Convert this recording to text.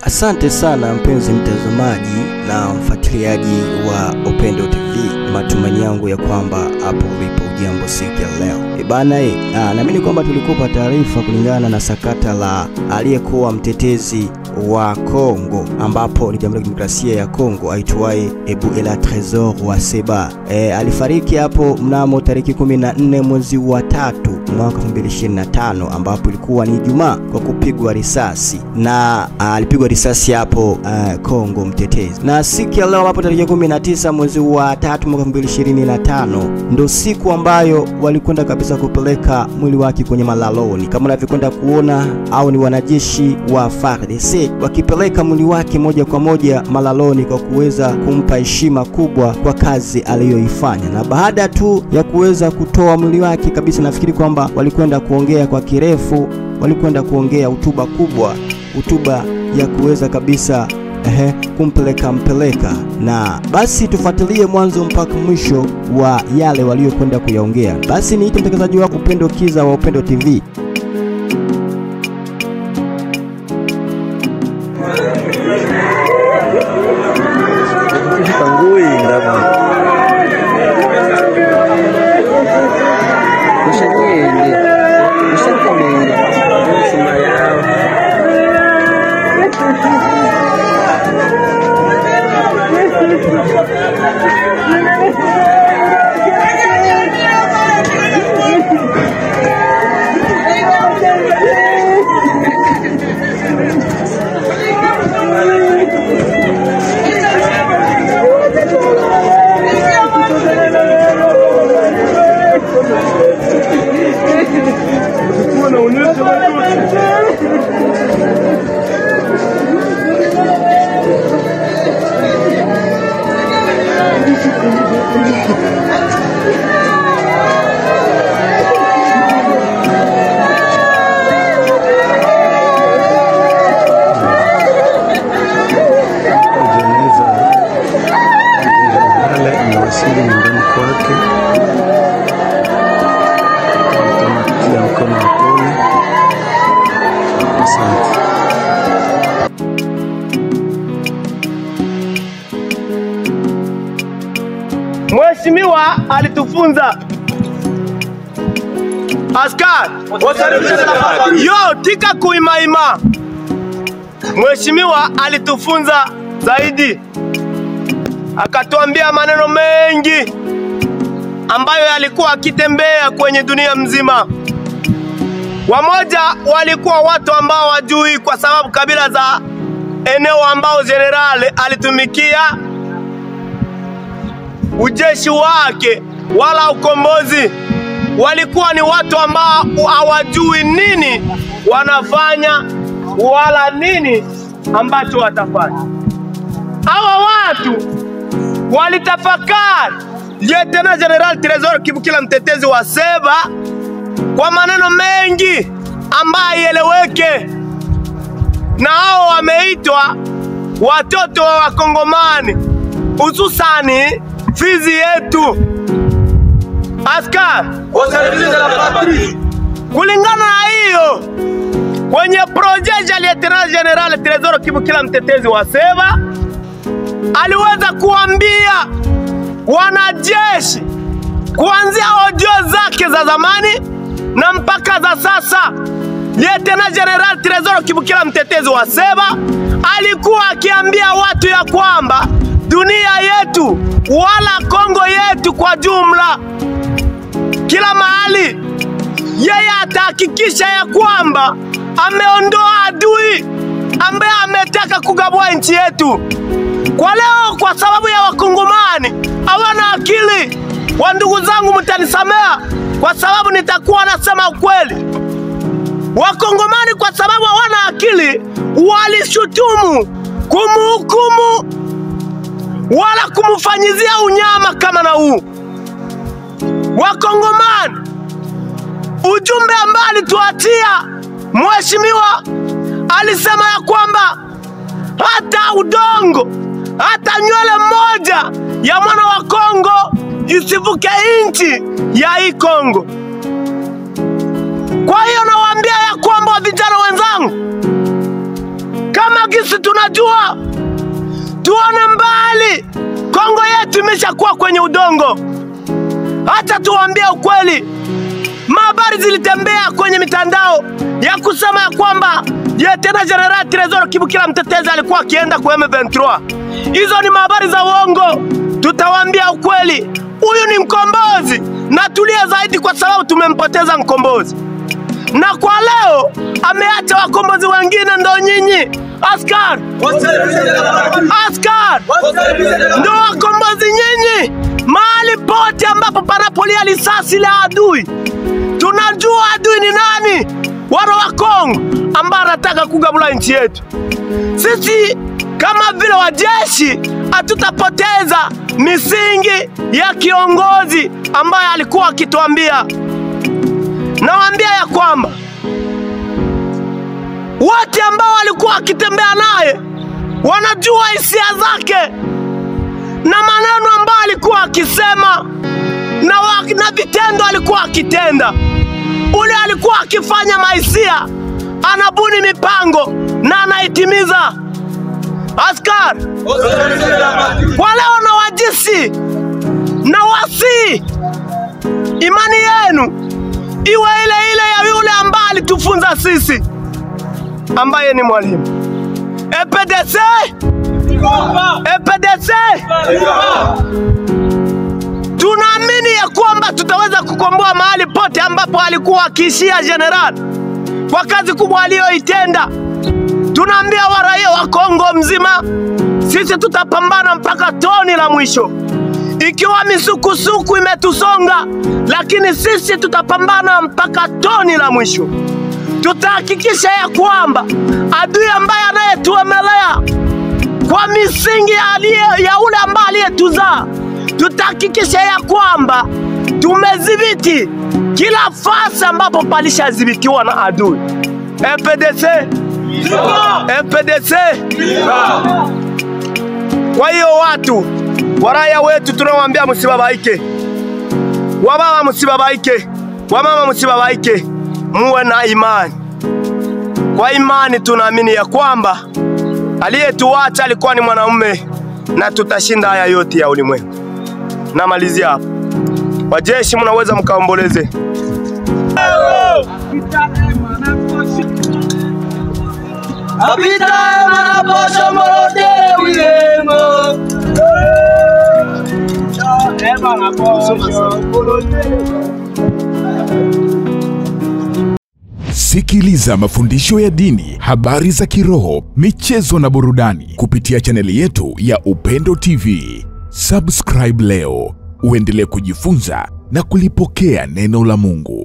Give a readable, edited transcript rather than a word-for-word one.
Asante sana mpenzi mtazamaji na mfuatiliaji wa Upendo TV. Matumaini yangu ya kwamba hapo ulipo jambo siku ya leo. Naamini kwamba tulikupa taarifa kulingana na sakata la aliyekuwa mtetezi wa Kongo, ambapo ni Jamhuri ya Kidemokrasia ya Kongo aitwaye Ebuela Trésor Waseba. Alifariki hapo mnamo tariki 14 mwezi wa 3 mwaka 2025, ambapo ilikuwa ni Ijumaa, kwa kupigwa risasi, na alipigwa risasi hapo Kongo mtetezi. Na siku ya leo hapo tariki 19 mwezi wa 3 mwaka 2025 ndo siku ambayo walikwenda kabisa kupeleka mwili wake kwenye malaloni. Kama unavyokwenda kuona, au ni wanajeshi wa FARDC wakipeleka mwili wake moja kwa moja malaloni kwa kuweza kumpa heshima kubwa kwa kazi aliyoifanya. Na baada tu ya kuweza kutoa mwili wake kabisa, nafikiri kwamba walikwenda kuongea kwa kirefu, walikwenda kuongea hotuba kubwa, hotuba ya kuweza kabisa kumpeleka. Na basi tufuatilie mwanzo mpaka mwisho wa yale waliokwenda kuyaongea. Basi niite mtangazaji wako Upendo Kiza wa Upendo TV. Mheshimiwa alitufunza askari yo tika kuimaima. Mheshimiwa alitufunza zaidi, akatuambia maneno mengi ambayo yalikuwa akitembea kwenye dunia mzima. Wamoja walikuwa watu ambao wajui, kwa sababu kabila za eneo ambao generali alitumikia ujeshi wake wala ukombozi, walikuwa ni watu ambao hawajui nini wanafanya wala nini ambacho watafanya. Hawa watu walitafakari Lieutenant General Trésor Kibukila mtetezi Waseba kwa maneno mengi ambayo yeleweke, na hao wameitwa watoto wa Wakongomani, hususani Fizi yetu. Askari kulingana na hiyo, kwenye project ya Lieutenant General Trésor Kibukila mtetezi Waseba aliweza kuambia wanajeshi kuanzia audio zake za zamani na mpaka za sasa, Lieutenant General Trésor Kibukila mtetezi Waseba alikuwa akiambia watu ya kwamba dunia yetu wala Kongo yetu kwa jumla, kila mahali yeye atahakikisha ya kwamba ameondoa adui ambaye ametaka kugabua nchi yetu. Kwa leo, kwa sababu ya Wakongomani hawana akili, wa ndugu zangu mtanisamea kwa sababu nitakuwa nasema ukweli, Wakongomani kwa sababu hawana akili walishutumu, kumhukumu wala kumfanyizia unyama kama na huu. Wakongomani, ujumbe ambao alituatia mheshimiwa, alisema ya kwamba hata udongo, hata nywele moja ya mwana wa Kongo isivuke nchi ya hii Kongo. Kwa hiyo nawaambia ya kwamba vijana wenzangu, kama gisi tunajua, tuone mbali. Kongo yetu imeshakuwa kwenye udongo. Hata tuwaambie ukweli, habari zilitembea kwenye mitandao ya kusema ya kwamba Lieutenant General Tresor Kibukira Mtetezi alikuwa akienda kwa M23. Hizo ni habari za uongo. Tutawaambia ukweli, huyu ni mkombozi, na tulia zaidi kwa sababu tumempoteza mkombozi. Na kwa leo ameacha wakombozi wengine, ndo nyinyi askari. Askari ndo wakombozi nyinyi. Mahali pote ambapo panapolia risasi la adui, tunajua adui ni nani. Wana wa Kongo ambao anataka kugabula nchi yetu. Sisi kama vile wajeshi hatutapoteza misingi ya kiongozi ambaye alikuwa akituambia. Nawaambia ya kwamba wote ambao walikuwa akitembea naye wanajua hisia zake na maneno ambayo alikuwa akisema na vitendo alikuwa akitenda. Ule alikuwa akifanya maisia, anabuni mipango na anaitimiza. Askari, kwa leo na wajisi na wasi, imani yenu iwe ile ile ya yule ambaye alitufunza sisi, ambaye ni mwalimu. EPDC, EPDC, tunaamini ya kwamba tutaweza kukomboa mahali pote ambapo alikuwa akiishia general kwa kazi kubwa aliyoitenda. Tunaambia waraia wa Kongo mzima, sisi tutapambana mpaka toni la mwisho. Ikiwa misukusuku imetusonga, lakini sisi tutapambana mpaka toni la mwisho. Tutahakikisha ya kwamba adui ambaye anayetuemelea kwa misingi ya ule ambaye aliyetuzaa, tutahakikisha ya kwamba tumezibiti kila fasi ambapo palishazibitiwa na adui. EPDC, EPDC. Kwa hiyo watu waraya wetu tunawaambia msibabaike. Wababa msibabaike, wamama msibabaike, muwe na imani. Kwa imani tunaamini ya kwamba aliyetuacha alikuwa ni mwanamume, na tutashinda haya yote ya ulimwengu. Namalizia hapo. Wajeshi mnaweza mkaomboleze. Habita manaposho morote wilemo. Sikiliza mafundisho ya dini, habari za kiroho, michezo na burudani kupitia chaneli yetu ya Upendo TV. Subscribe leo uendelee kujifunza na kulipokea neno la Mungu.